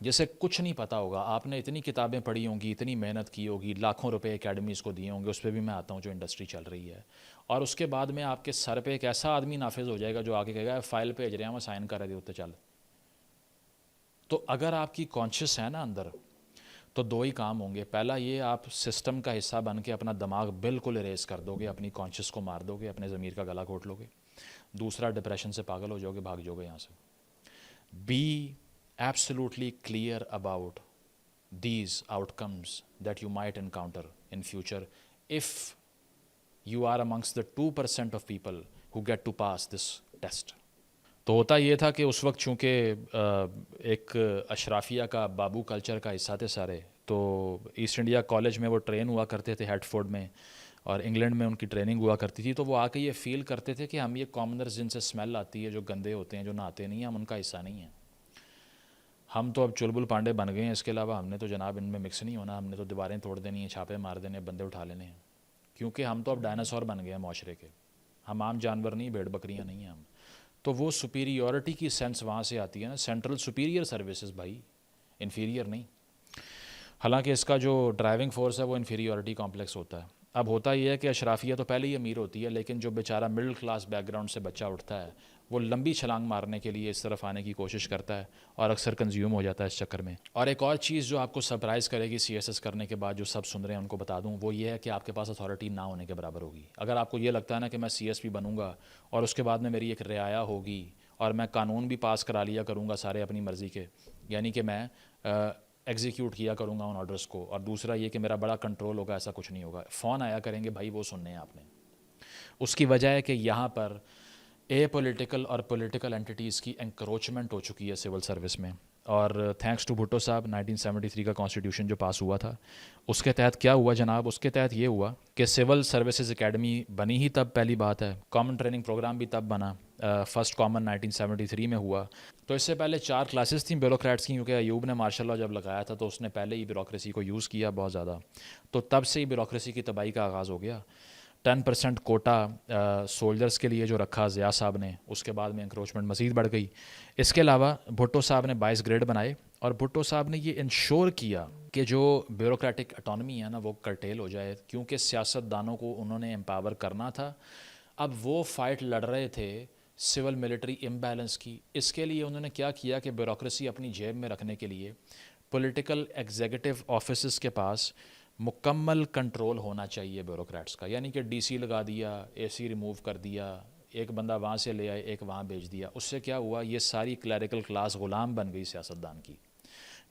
جسے کچھ نہیں پتہ ہوگا. آپ نے اتنی کتابیں پڑھی ہوں گی, اتنی محنت کی ہوگی, لاکھوں روپے اکیڈمیز کو دیے ہوں گے, اس پہ بھی میں آتا ہوں جو انڈسٹری چل رہی ہے. اور اس کے بعد میں آپ کے سر پہ ایک ایسا آدمی نافذ ہو جائے گا جو آگے کہے گا فائل بھیج رہے ہیں, میں سائن کر رہے ہوتے چل. تو اگر آپ کی کانشیس ہے نا اندر, تو 2 ہی کام ہوں گے. پہلا یہ آپ سسٹم کا حصہ بن کے اپنا دماغ بالکل اریز کر دو گے, اپنی کانشیس کو مار دو گے, اپنے ضمیر کا گلا گھونٹ لو گے. دوسرا ڈپریشن سے پاگل ہو جاؤ گے, بھاگ جاؤ گے یہاں سے. Be absolutely clear about these outcomes that you might encounter in future if you are amongst the 2% of people who get to pass this test. تو ہوتا یہ تھا کہ اس وقت چونکہ ایک اشرافیہ کا بابو کلچر کا حصہ تھے سارے، تو ایسٹ انڈیا کالج میں وہ ٹرین ہوا کرتے تھے ہیڈ فورڈ میں، اور انگلینڈ میں ان کی ٹریننگ ہوا کرتی تھی، تو وہ آ کے یہ فیل کرتے تھے کہ ہم یہ کامنرز جن سے اسمیل آتی ہے، جو گندے ہوتے ہیں، جو نہاتے نہیں ہیں، ہم ان کا حصہ نہیں ہیں. ہم تو اب چلبل پانڈے بن گئے ہیں، اس کے علاوہ ہم نے تو جناب ان میں مکس نہیں ہونا، ہم نے تو دیواریں توڑ دینی ہیں، چھاپے مار دینے ہیں، بندے اٹھا لینے ہیں، کیونکہ ہم تو اب ڈائناسور بن گئے ہیں معاشرے کے، ہم عام جانور نہیں، بھیڑ بکریاں نہیں ہیں ہم. تو وہ سپیریورٹی کی سینس وہاں سے آتی ہے نا، سینٹرل سپیریئر سروسز بھائی، انفیریئر نہیں. حالانکہ اس کا جو ڈرائیونگ فورس ہے وہ انفیریورٹی کمپلیکس ہوتا ہے. اب ہوتا یہ ہے کہ اشرافیہ تو پہلے ہی امیر ہوتی ہے، لیکن جو بیچارہ مڈل کلاس بیک گراؤنڈ سے بچہ اٹھتا ہے وہ لمبی چھلانگ مارنے کے لیے اس طرف آنے کی کوشش کرتا ہے اور اکثر کنزیوم ہو جاتا ہے اس چکر میں. اور ایک اور چیز جو آپ کو سرپرائز کرے گی سی ایس ایس کرنے کے بعد، جو سب سن رہے ہیں ان کو بتا دوں، وہ یہ ہے کہ آپ کے پاس اتھارٹی نہ ہونے کے برابر ہوگی. اگر آپ کو یہ لگتا ہے نا کہ میں سی ایس پی بنوں گا اور اس کے بعد میں میری ایک رعایا ہوگی اور میں قانون بھی پاس کرا لیا کروں گا سارے اپنی مرضی کے، یعنی کہ میں ایگزیکیوٹ کیا کروں گا ان آرڈرس کو، اور دوسرا یہ کہ میرا بڑا کنٹرول ہوگا، ایسا کچھ نہیں ہوگا. فون آیا کریں گے بھائی، وہ سننے ہیں آپ نے. اس کی وجہ ہے کہ یہاں پر اے پولیٹیکل اور پولیٹیکل اینٹیز کی انکروچمنٹ ہو چکی ہے سول سروس میں. اور تھینکس ٹو بھٹو صاحب 1973 کا کانسٹیٹیوشن جو پاس ہوا تھا، اس کے تحت کیا ہوا جناب؟ اس کے تحت یہ ہوا کہ سول سروسز اکیڈمی بنی ہی تب، پہلی بات ہے کامن ٹریننگ پروگرام بھی تب بنا، فرسٹ کامن 1973 میں ہوا. تو اس سے پہلے 4 کلاسز تھیں بیوروکریٹس کی، کیونکہ ایوب نے ماشاء اللہ جب لگایا تھا تو اس نے پہلے ہی بیوروکریسی کو یوز کیا بہت زیادہ، تو تب سے ہی بیوروکریسی کی تباہی کا آغاز ہو گیا. 10% کوٹا سولجرز کے لیے جو رکھا ضیاء صاحب نے، اس کے بعد میں انکروچمنٹ مزید بڑھ گئی. اس کے علاوہ بھٹو صاحب نے 22 گریڈ بنائے، اور بھٹو صاحب نے یہ انشور کیا کہ جو بیوروکریٹک اٹانومی ہے نا وہ کرٹیل ہو جائے، کیونکہ سیاست دانوں کو انہوں نے امپاور کرنا تھا. اب وہ فائٹ لڑ رہے تھے سول ملٹری امبیلنس کی. اس کے لیے انہوں نے کیا کیا کہ بیوروکریسی اپنی جیب میں رکھنے کے لیے پولیٹیکل ایگزیکٹو آفیسز کے پاس مکمل کنٹرول ہونا چاہیے بیوروکریٹس کا، یعنی کہ ڈی سی لگا دیا، اے سی ریموو کر دیا، ایک بندہ وہاں سے لے آئے، ایک وہاں بھیج دیا. اس سے کیا ہوا؟ یہ ساری کلیریکل کلاس غلام بن گئی سیاستدان کی.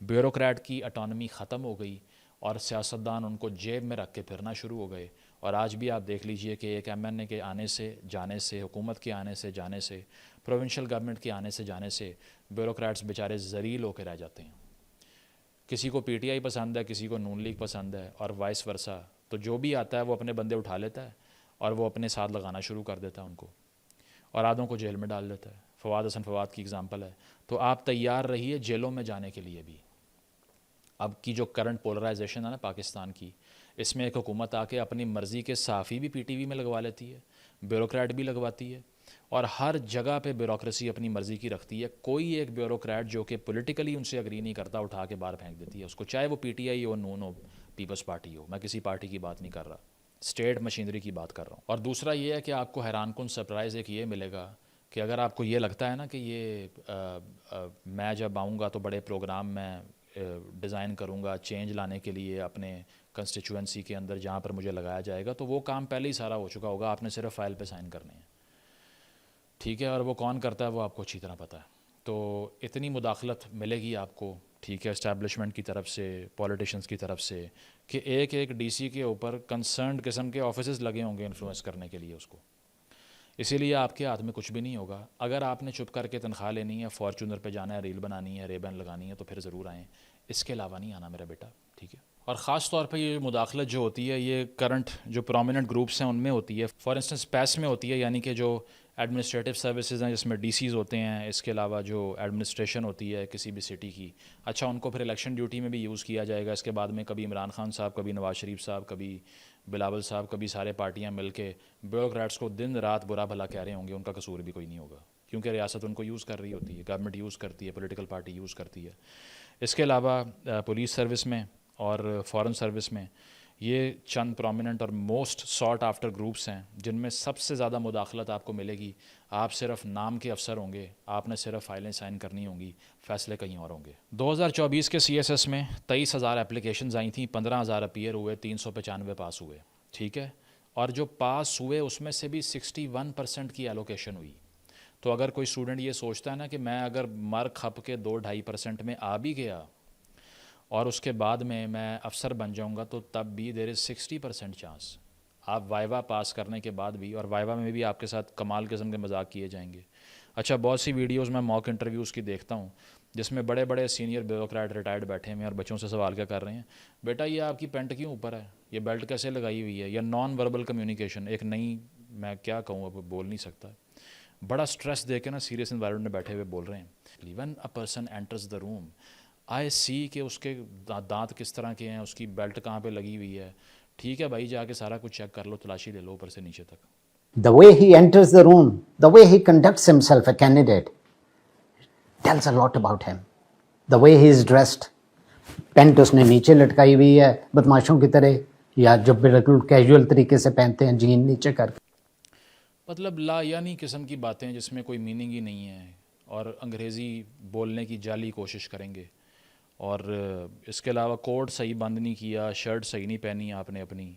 بیوروکریٹ کی اٹانومی ختم ہو گئی اور سیاستدان ان کو جیب میں رکھ کے پھرنا شروع ہو گئے. اور آج بھی آپ دیکھ لیجئے کہ ایک ایم این اے کے آنے سے جانے سے، حکومت کے آنے سے جانے سے، پروونشل گورنمنٹ کے آنے سے جانے سے بیوروکریٹس بیچارے ذلیل ہو کے رہ جاتے ہیں. کسی کو پی ٹی آئی پسند ہے، کسی کو نون لیگ پسند ہے، اور وائس ورثہ. تو جو بھی آتا ہے وہ اپنے بندے اٹھا لیتا ہے اور وہ اپنے ساتھ لگانا شروع کر دیتا ہے ان کو، اور آدھوں کو جیل میں ڈال دیتا ہے. فواد حسن فواد کی اگزامپل ہے. تو آپ تیار رہیے جیلوں میں جانے کے لیے بھی. اب کی جو کرنٹ پولرائزیشن ہے نا پاکستان کی، اس میں ایک حکومت آ کے اپنی مرضی کے صحافی بھی پی ٹی وی میں لگوا لیتی ہے، بیوروکریٹ بھی لگواتی ہے، اور ہر جگہ پہ بیوروکریسی اپنی مرضی کی رکھتی ہے. کوئی ایک بیوروکریٹ جو کہ پولیٹیکلی ان سے اگری نہیں کرتا اٹھا کے باہر پھینک دیتی ہے اس کو، چاہے وہ پی ٹی آئی ہو، نون ہو، پیپلز پارٹی ہو. میں کسی پارٹی کی بات نہیں کر رہا، اسٹیٹ مشینری کی بات کر رہا ہوں. اور دوسرا یہ ہے کہ آپ کو حیران کن سرپرائز ایک یہ ملے گا کہ اگر آپ کو یہ لگتا ہے نا کہ یہ میں جب آؤں گا تو بڑے پروگرام میں ڈیزائن کروں گا چینج لانے کے لیے اپنے کنسٹیچوئنسی کے اندر جہاں پر مجھے لگایا جائے گا، تو وہ کام پہلے ہی سارا ہو چکا ہوگا. آپ نے صرف فائل پہ سائن کرنے ہیں، ٹھیک ہے؟ اور وہ کون کرتا ہے وہ آپ کو اچھی طرح پتہ ہے. تو اتنی مداخلت ملے گی آپ کو، ٹھیک ہے، اسٹیبلشمنٹ کی طرف سے، پولیٹیشنز کی طرف سے، کہ ایک ایک ڈی سی کے اوپر کنسرنڈ قسم کے آفیسز لگے ہوں گے انفلوئنس کرنے کے لیے اس کو. اسی لیے آپ کے ہاتھ میں کچھ بھی نہیں ہوگا. اگر آپ نے چپ کر کے تنخواہ لینی ہے، فارچونر پہ جانا ہے، ریل بنانی ہے، ریبن لگانی ہے، تو پھر ضرور آئیں. اس کے علاوہ نہیں آنا میرا بیٹا، ٹھیک ہے؟ اور خاص طور پہ یہ مداخلت جو ہوتی ہے یہ کرنٹ جو پرومیننٹ گروپس ہیں ان میں ہوتی ہے. فار انسٹنس پیس میں ہوتی ہے، یعنی کہ جو ایڈمنسٹریٹو سروسز ہیں جس میں ڈی سیز ہوتے ہیں، اس کے علاوہ جو ایڈمنسٹریشن ہوتی ہے کسی بھی سٹی کی. اچھا، ان کو پھر الیکشن ڈیوٹی میں بھی یوز کیا جائے گا. اس کے بعد میں کبھی عمران خان صاحب، کبھی نواز شریف صاحب، کبھی بلاول صاحب، کبھی سارے پارٹیاں مل کے بیوروکریٹس کو دن رات برا بھلا کہہ رہے ہوں گے. ان کا قصور بھی کوئی نہیں ہوگا، کیونکہ ریاست ان کو یوز کر رہی ہوتی ہے، گورنمنٹ یوز کرتی ہے، پولیٹیکل پارٹی یوز کرتی ہے. اس کے علاوہ پولیس سروس میں اور فورن سروس میں یہ چند پرومیننٹ اور موسٹ ساٹ آفٹر گروپس ہیں جن میں سب سے زیادہ مداخلت آپ کو ملے گی. آپ صرف نام کے افسر ہوں گے، آپ نے صرف فائلیں سائن کرنی ہوں گی، فیصلے کہیں اور ہوں گے. 2024 کے سی ایس ایس میں 23,000 اپلیکیشنز آئی تھیں، 15,000 اپیئر ہوئے، 395 پاس ہوئے، ٹھیک ہے؟ اور جو پاس ہوئے اس میں سے بھی 61% کی ایلوکیشن ہوئی. تو اگر کوئی اسٹوڈنٹ یہ سوچتا ہے نا کہ میں اگر مر کھپ کے 2-2.5% میں آ بھی گیا اور اس کے بعد میں افسر بن جاؤں گا تو تب بھی دیر از 60% چانس آپ وائوا پاس کرنے کے بعد بھی, اور وائوا میں بھی آپ کے ساتھ کمال قسم کے مذاق کیے جائیں گے. اچھا, بہت سی ویڈیوز میں موک انٹرویوز کی دیکھتا ہوں جس میں بڑے بڑے سینئر بیوروکریٹ ریٹائرڈ بیٹھے ہیں اور بچوں سے سوال کیا کر رہے ہیں, بیٹا یہ آپ کی پینٹ کیوں اوپر ہے, یہ بیلٹ کیسے لگائی ہوئی ہے, یا نان وربل کمیونیکیشن, ایک نئی, میں کیا کہوں اب بول نہیں سکتا, بڑا سٹریس دے کے نا سیریس انوائرمنٹ میں بیٹھے ہوئے بول رہے ہیں. وین اے پرسن انٹرز دا روم آئی سی کہ اس کے دانت کس طرح کے ہیں, اس کی بیلٹ کہاں پہ لگی ہوئی ہے, ٹھیک ہے بھائی جا کے سارا کچھ چیک کر لو, تلاشی لے لو اوپر سے نیچے تک. The way he enters the room, the way he conducts himself, a candidate, tells a lot about him. The way he is dressed, pant اس نے نیچے لٹکائی ہوئی ہے بدماشوں کی طرح, یا جو بالکل کیجول طریقے سے پہنتے ہیں جین نیچے کر کے. مطلب لا یعنی قسم کی باتیں جس میں کوئی میننگ ہی نہیں ہے, اور انگریزی بولنے کی جعلی کوشش کریں گے, اور اس کے علاوہ کوٹ صحیح بند نہیں کیا, شرٹ صحیح نہیں پہنی آپ نے اپنی.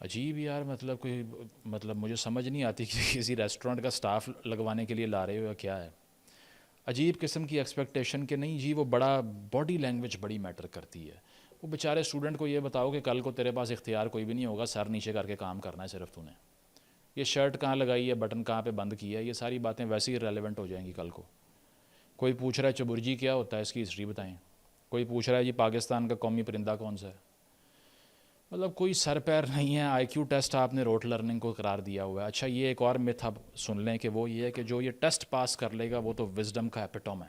عجیب یار, مطلب کوئی, مطلب مجھے سمجھ نہیں آتی کہ کسی ریسٹورنٹ کا سٹاف لگوانے کے لیے لا رہے ہو یا کیا ہے. عجیب قسم کی ایکسپیکٹیشن کہ نہیں جی وہ بڑا باڈی لینگویج بڑی میٹر کرتی ہے. وہ بیچارے اسٹوڈنٹ کو یہ بتاؤ کہ کل کو تیرے پاس اختیار کوئی بھی نہیں ہوگا, سر نیچے کر کے کام کرنا ہے صرف تو نے. یہ شرٹ کہاں لگائی ہے, بٹن کہاں پہ بند کیا ہے, یہ ساری باتیں ویسے ہی ریلیونٹ ہو جائیں گی کل کو. کوئی پوچھ رہا ہے چبرجی کیا ہوتا ہے, اس کی ہسٹری بتائیں. کوئی پوچھ رہا ہے جی پاکستان کا قومی پرندہ کون سا ہے. مطلب کوئی سر پیر نہیں ہے. آئی کیو ٹیسٹ آپ نے روٹ لرننگ کو قرار دیا ہوا ہے. اچھا یہ ایک اور myth اب سن لیں کہ وہ یہ ہے کہ جو یہ ٹیسٹ پاس کر لے گا وہ تو وزڈم کا ایپیٹوم ہے.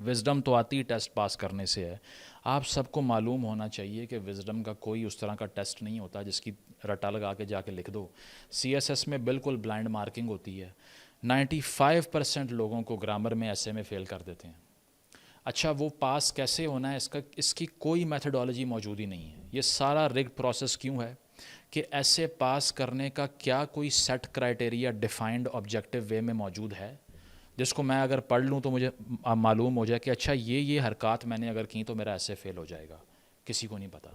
وزڈم تو آتی ہی ٹیسٹ پاس کرنے سے ہے. آپ سب کو معلوم ہونا چاہیے کہ وزڈم کا کوئی اس طرح کا ٹیسٹ نہیں ہوتا جس کی رٹا لگا کے جا کے لکھ دو. سی ایس ایس میں بالکل بلائنڈ مارکنگ ہوتی ہے. 95% لوگوں کو گرامر میں ایسے میں فیل کر دیتے ہیں. اچھا وہ پاس کیسے ہونا ہے, اس کی کوئی میتھڈالوجی موجود ہی نہیں ہے. یہ سارا رگ پروسیس کیوں ہے کہ ایسے پاس کرنے کا کیا کوئی سیٹ کرائٹیریا ڈیفائنڈ آبجیکٹیو وے میں موجود ہے جس کو میں اگر پڑھ لوں تو مجھے معلوم ہو جائے کہ اچھا یہ حرکات میں نے اگر کی تو میرا ایسے فیل ہو جائے گا. کسی کو نہیں پتہ.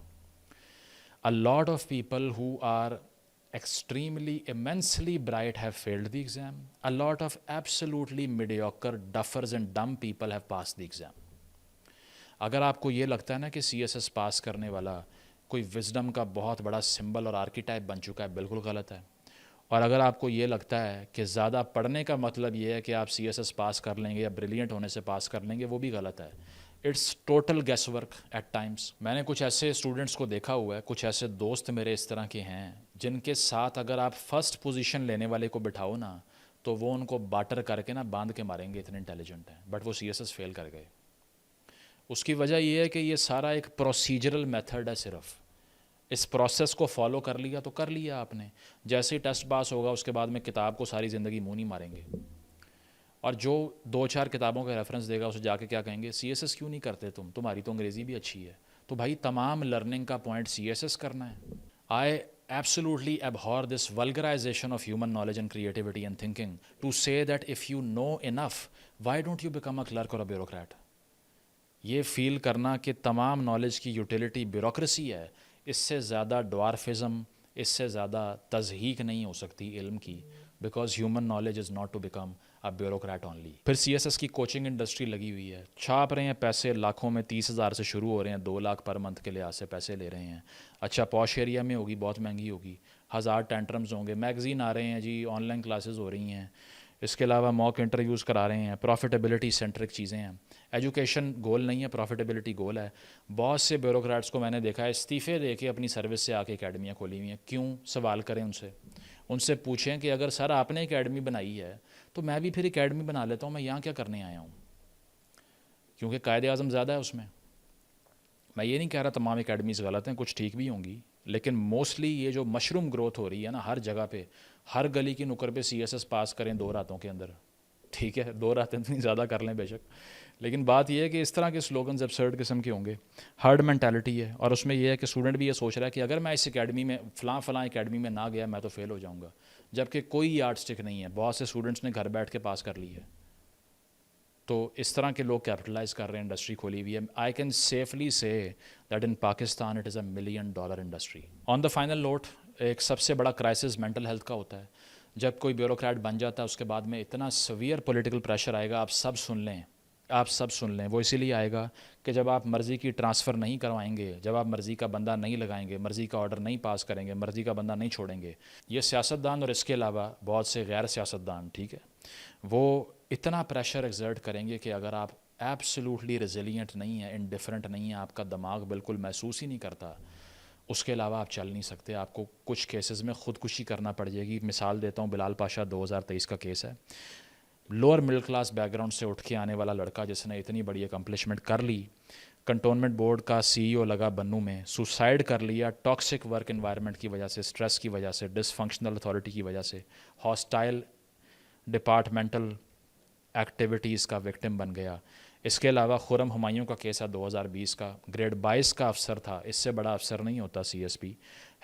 A lot of people who are extremely immensely bright have failed the exam. A lot of absolutely mediocre duffers and dumb people have passed the exam. اگر آپ کو یہ لگتا ہے نا کہ سی ایس ایس پاس کرنے والا کوئی وزڈم کا بہت بڑا سمبل اور آرکیٹائپ بن چکا ہے, بالکل غلط ہے. اور اگر آپ کو یہ لگتا ہے کہ زیادہ پڑھنے کا مطلب یہ ہے کہ آپ سی ایس ایس پاس کر لیں گے یا بریلینٹ ہونے سے پاس کر لیں گے, وہ بھی غلط ہے. It's total guesswork at times. میں نے کچھ ایسے اسٹوڈنٹس کو دیکھا ہوا ہے, کچھ ایسے دوست میرے اس طرح کے ہیں جن کے ساتھ اگر آپ فرسٹ پوزیشن لینے والے کو بٹھاؤ نا تو وہ ان کو باٹر کر کے نا باندھ کے ماریں گے, اتنے انٹیلیجنٹ ہیں, بٹ وہ سی ایس ایس فیل کر گئے. اس کی وجہ یہ ہے کہ یہ سارا ایک پروسیجرل میتھڈ ہے. صرف اس پروسیس کو فالو کر لیا تو کر لیا آپ نے. جیسے ہی ٹیسٹ پاس ہوگا اس کے بعد میں کتاب کو ساری زندگی منہ نہیں ماریں گے, اور جو 2-4 کتابوں کا ریفرنس دے گا اسے جا کے کیا کہیں گے, سی ایس ایس کیوں نہیں کرتے تم, تمہاری تو انگریزی بھی اچھی ہے. تو بھائی تمام لرننگ کا پوائنٹ سی ایس ایس کرنا ہے. آئی absolutely abhor this vulgarization of human knowledge and creativity and thinking to say that if you know enough, why don't you become a clerk or a bureaucrat. یہ فیل کرنا کہ تمام نالج کی یوٹیلیٹی بیوروکریسی ہے, اس سے زیادہ ڈوارفزم, اس سے زیادہ تضحیق نہیں ہو سکتی علم کی, because human knowledge is not to become a bureaucrat only. پھر سی ایس ایس کی کوچنگ انڈسٹری لگی ہوئی ہے, چھاپ رہے ہیں پیسے لاکھوں میں, 30,000 سے شروع ہو رہے ہیں, 2 لاکھ پر منتھ کے لحاظ سے پیسے لے رہے ہیں. اچھا پوش ایریا میں ہوگی, بہت مہنگی ہوگی, 1000 ٹینٹرمز ہوں گے, میگزین آ رہے ہیں جی, آن لائن کلاسز ہو رہی ہیں, اس کے علاوہ موک انٹرویوز کرا رہے ہیں, پروفیٹیبلٹی سینٹرک چیزیں ہیں. ایجوکیشن گول نہیں ہے, پروفیٹیبلٹی گول ہے. بہت سے بیوروکریٹس کو میں نے دیکھا ہے استعفے دے کے اپنی سروس سے آ کے اکیڈمیاں کھولی ہوئی ہیں. کیوں؟ سوال کریں ان سے پوچھیں کہ اگر سر آپ نے اکیڈمی بنائی ہے تو میں بھی پھر اکیڈمی بنا لیتا ہوں, میں یہاں کیا کرنے آیا ہوں, کیونکہ قائد اعظم زیادہ ہے اس میں. میں یہ نہیں کہہ رہا تمام اکیڈمیز غلط ہیں, کچھ ٹھیک بھی ہوں گی, لیکن موسٹلی یہ جو مشروم گروتھ ہو رہی ہے نا ہر جگہ پہ, ہر گلی کی نکر پہ سی ایس ایس پاس کریں 2 راتوں کے اندر, ٹھیک ہے 2 راتیں اتنی زیادہ کر لیں بے شک, لیکن بات یہ ہے کہ اس طرح کے سلوگنز ابسرڈ قسم کے ہوں گے. ہرڈ مینٹیلٹی ہے, اور اس میں یہ ہے کہ اسٹوڈنٹ بھی یہ سوچ رہا ہے کہ اگر میں اس اکیڈمی میں فلاں اکیڈمی میں نہ گیا میں تو فیل ہو جاؤں گا, جبکہ کوئی یارڈ اسٹک نہیں ہے. بہت سے اسٹوڈنٹس نے گھر بیٹھ کے پاس کر لی ہے. تو اس طرح کے لوگ کیپٹلائز کر رہے ہیں, انڈسٹری کھولی ہوئی ہے. I can safely say that in Pakistan it is $1 million industry. On the final note, ایک سب سے بڑا کرائسس مینٹل ہیلتھ کا ہوتا ہے. جب کوئی بیوروکریٹ بن جاتا ہے اس کے بعد میں اتنا سویئر پولیٹیکل پریشر آئے گا, آپ سب سن لیں. وہ اسی لیے آئے گا کہ جب آپ مرضی کی ٹرانسفر نہیں کروائیں گے, جب آپ مرضی کا بندہ نہیں لگائیں گے, مرضی کا آرڈر نہیں پاس کریں گے, مرضی کا بندہ نہیں چھوڑیں گے, یہ سیاستدان اور اس کے علاوہ بہت سے غیر سیاستدان, ٹھیک ہے, وہ اتنا پریشر ایگزرٹ کریں گے کہ اگر آپ ایبسلیوٹلی ریزیلینٹ نہیں ہیں, انڈیفرنٹ نہیں ہیں, آپ کا دماغ بالکل محسوس ہی نہیں کرتا, اس کے علاوہ آپ چل نہیں سکتے. آپ کو کچھ کیسز میں خودکشی کرنا پڑ جائے گی. مثال دیتا ہوں, بلال پاشا 2023 کا کیس ہے. Lower middle class back ground سے اٹھ کے آنے والا لڑکا جس نے اتنی بڑی اکمپلشمنٹ کر لی, کنٹونمنٹ بورڈ کا CEO لگا بنوں میں, سوسائڈ کر لیا ٹاکسک ورک انوائرمنٹ کی وجہ سے, سٹریس کی وجہ سے, ڈس فنکشنل اتھارٹی کی وجہ سے, ہاسٹائل ڈپارٹمنٹل ایکٹیویٹیز کا وکٹم بن گیا. اس کے علاوہ خرم ہمایوں کا کیس ہے 2020 کا, گریڈ 22 کا افسر تھا, اس سے بڑا افسر نہیں ہوتا CSP,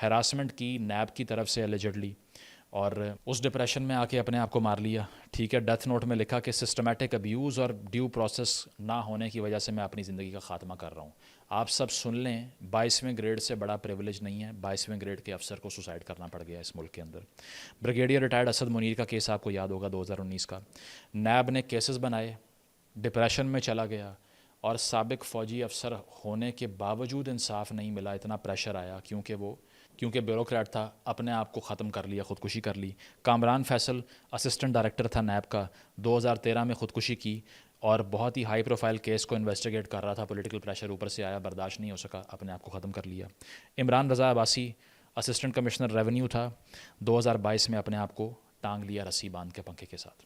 ہراسمنٹ کی نیب کی طرف سے ایلیجڈلی, اور اس ڈپریشن میں آ کے اپنے آپ کو مار لیا, ٹھیک ہے. ڈیتھ نوٹ میں لکھا کہ سسٹمیٹک ابیوز اور ڈیو پروسیس نہ ہونے کی وجہ سے میں اپنی زندگی کا خاتمہ کر رہا ہوں. آپ سب سن لیں, 22ویں گریڈ سے بڑا پریویلیج نہیں ہے, 22ویں گریڈ کے افسر کو سوسائڈ کرنا پڑ گیا اس ملک کے اندر. بریگیڈیئر ریٹائرڈ اسد منیر کا کیس آپ کو یاد ہوگا 2019 کا, نیب نے کیسز بنائے, ڈپریشن میں چلا گیا, اور سابق فوجی افسر ہونے کے باوجود انصاف نہیں ملا, اتنا پریشر آیا کیونکہ بیوروکریٹ تھا, اپنے آپ کو ختم کر لیا, خودکشی کر لی. کامران فیصل اسسٹنٹ ڈائریکٹر تھا نیب کا, 2013 میں خودکشی کی, اور بہت ہی ہائی پروفائل کیس کو انویسٹیگیٹ کر رہا تھا, پولیٹیکل پریشر اوپر سے آیا, برداشت نہیں ہو سکا, اپنے آپ کو ختم کر لیا. عمران رضا عباسی اسسٹنٹ کمشنر ریونیو تھا, 2022 میں اپنے آپ کو ٹانگ لیا رسی باندھ کے پنکھے کے ساتھ.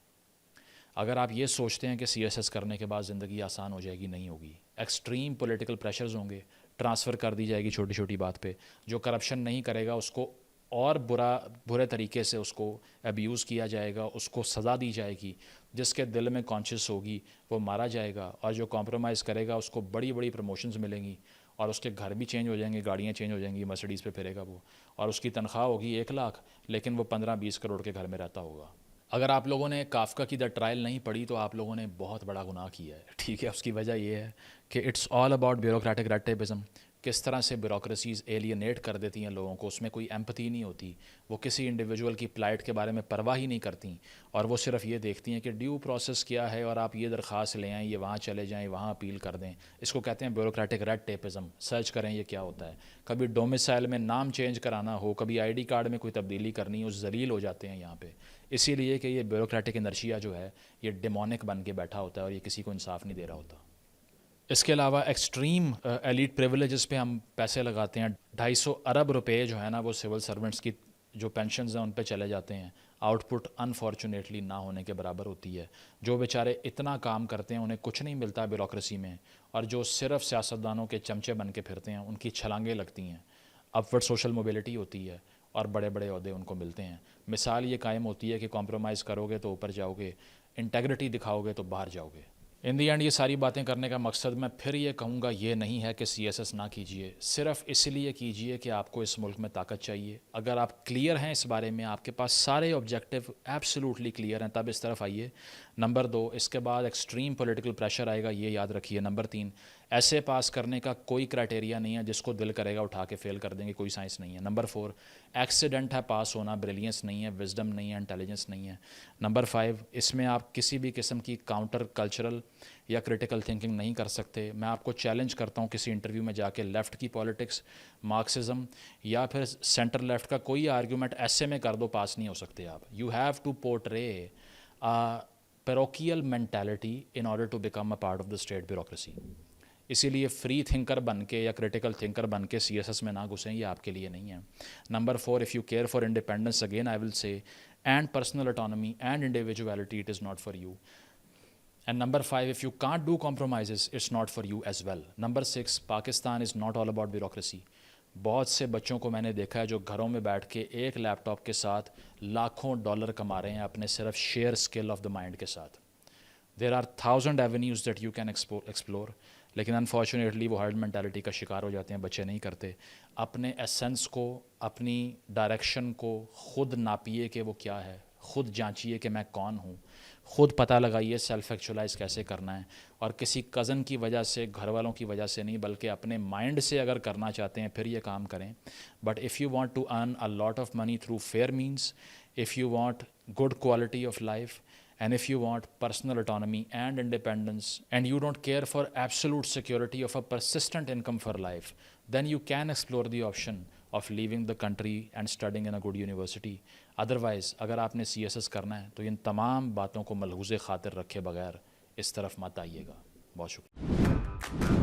اگر آپ یہ سوچتے ہیں کہ CSS کرنے کے بعد زندگی آسان ہو جائے گی, نہیں ہوگی. ایکسٹریم پولیٹیکل پریشرز ہوں گے, ٹرانسفر کر دی جائے گی چھوٹی چھوٹی بات پہ, جو کرپشن نہیں کرے گا اس کو اور برے طریقے سے اس کو ابیوز کیا جائے گا, اس کو سزا دی جائے گی, جس کے دل میں کانشیس ہوگی وہ مارا جائے گا, اور جو کمپرومائز کرے گا اس کو بڑی بڑی پروموشنز ملیں گی, اور اس کے گھر بھی چینج ہو جائیں گے, گاڑیاں چینج ہو جائیں گی, مرسیڈیز پہ پھرے گا وہ, اور اس کی تنخواہ ہوگی 1 لاکھ, لیکن وہ 15-20 کروڑ کے گھر میں رہتا ہوگا. اگر آپ لوگوں نے کافکا کی دا ٹرائل نہیں پڑھی تو آپ لوگوں نے بہت بڑا گناہ کیا ہے, ٹھیک ہے. اس کی وجہ یہ ہے کہ it's all about bureaucratic red tapism. کس طرح سے بیوروکریسیز ایلینیٹ کر دیتی ہیں لوگوں کو, اس میں کوئی ایمپتھی نہیں ہوتی, وہ کسی انڈیویجول کی پلائٹ کے بارے میں پرواہ ہی نہیں کرتی, اور وہ صرف یہ دیکھتی ہیں کہ ڈیو پروسیس کیا ہے, اور آپ یہ درخواست لے آئیں, یہ وہاں چلے جائیں, وہاں اپیل کر دیں. اس کو کہتے ہیں بیوروکریٹک ریڈ ٹیپزم. سرچ کریں یہ کیا ہوتا ہے. کبھی ڈومیسائل میں نام چینج کرانا ہو, کبھی ID کارڈ میں کوئی تبدیلی کرنی ہو, ذلیل ہو جاتے ہیں یہاں پہ, اسی لیے کہ یہ بیوروکریٹک انرشیا جو ہے یہ ڈیمونک بن کے بیٹھا ہوتا ہے, اور یہ کسی کو انصاف نہیں دے رہا ہوتا. اس کے علاوہ ایکسٹریم ایلیٹ پریویلیجز پہ ہم پیسے لگاتے ہیں. 250 ارب روپے جو ہے نا وہ سول سرونٹس کی جو پینشنز ہیں ان پہ چلے جاتے ہیں. آؤٹ پٹ انفارچونیٹلی نہ ہونے کے برابر ہوتی ہے. جو بیچارے اتنا کام کرتے ہیں انہیں کچھ نہیں ملتا بیوروکریسی میں, اور جو صرف سیاستدانوں کے چمچے بن کے پھرتے ہیں ان کی چھلانگیں لگتی ہیں. اپورڈ سوشل موبیلٹی ہوتی ہے, اور بڑے بڑے عہدے ان کو ملتے ہیں. مثال یہ قائم ہوتی ہے کہ کمپرومائز کرو گے تو اوپر جاؤ گے, انٹیگریٹی دکھاؤ گے تو باہر جاؤ گے. ان دی اینڈ یہ ساری باتیں کرنے کا مقصد میں پھر یہ کہوں گا یہ نہیں ہے کہ CSS نہ کیجئے, صرف اس لیے کیجئے کہ آپ کو اس ملک میں طاقت چاہیے. اگر آپ کلیئر ہیں اس بارے میں, آپ کے پاس سارے آبجیکٹیو ایبسلیوٹلی کلیئر ہیں, تب اس طرف آئیے. نمبر 2, اس کے بعد ایکسٹریم پولیٹیکل پریشر آئے گا, یہ یاد رکھیے. نمبر 3, ایسے پاس کرنے کا کوئی کرائٹیریا نہیں ہے, جس کو دل کرے گا اٹھا کے فیل کر دیں گے, کوئی سائنس نہیں ہے. نمبر 4, ایکسیڈنٹ ہے پاس ہونا, بریلینس نہیں ہے, وزڈم نہیں ہے, انٹیلیجنس نہیں ہے. نمبر 5, اس میں آپ کسی بھی قسم کی کاؤنٹر کلچرل یا کریٹیکل تھنکنگ نہیں کر سکتے. میں آپ کو چیلنج کرتا ہوں کسی انٹرویو میں جا کے لیفٹ کی پالیٹکس, مارکسزم یا پھر سینٹر لیفٹ کا کوئی آرگیومنٹ ایسے میں کر دو, پاس نہیں ہو سکتے آپ. You have to portray parochial mentality in order to become a part of the state bureaucracy. اسی لیے فری تھنکر بن کے یا کریٹیکل تھنکر بن کے CSS میں نہ گھسیں, یہ آپ کے لیے نہیں ہے. Number 4, if you care for independence, again I will say, and personal autonomy and individuality, it is not for you. And number 5, if you can't do compromises, it's not for you as well. Number 6, Pakistan is not all about bureaucracy. بہت سے بچوں کو میں نے دیکھا ہے جو گھروں میں بیٹھ کے ایک لیپ ٹاپ کے ساتھ لاکھوں ڈالر کما رہے ہیں اپنے صرف sheer skill of the mind کے ساتھ. There are 1000 avenues that you can explore, لیکن انفارچونیٹلی وہ ہرڈ مینٹیلٹی کا شکار ہو جاتے ہیں, بچے نہیں کرتے. اپنے ایسنس کو, اپنی ڈائریکشن کو خود ناپیے کہ وہ کیا ہے, خود جانچیے کہ میں کون ہوں, خود پتہ لگائیے سیلف ایکچولائز کیسے کرنا ہے, اور کسی کزن کی وجہ سے, گھر والوں کی وجہ سے نہیں, بلکہ اپنے مائنڈ سے اگر کرنا چاہتے ہیں پھر یہ کام کریں. But if you want to earn a lot of money through fair means, if you want good quality of life, and if you want personal autonomy and independence, and you don't care for absolute security of a persistent income for life, then you can explore the option of leaving the country and studying in a good university. Otherwise, اگر آپ نے CSS کرنا ہے تو ان تمام باتوں کو ملحوظ خاطر رکھے بغیر اس طرف مت آئیے گا. بہت شکریہ.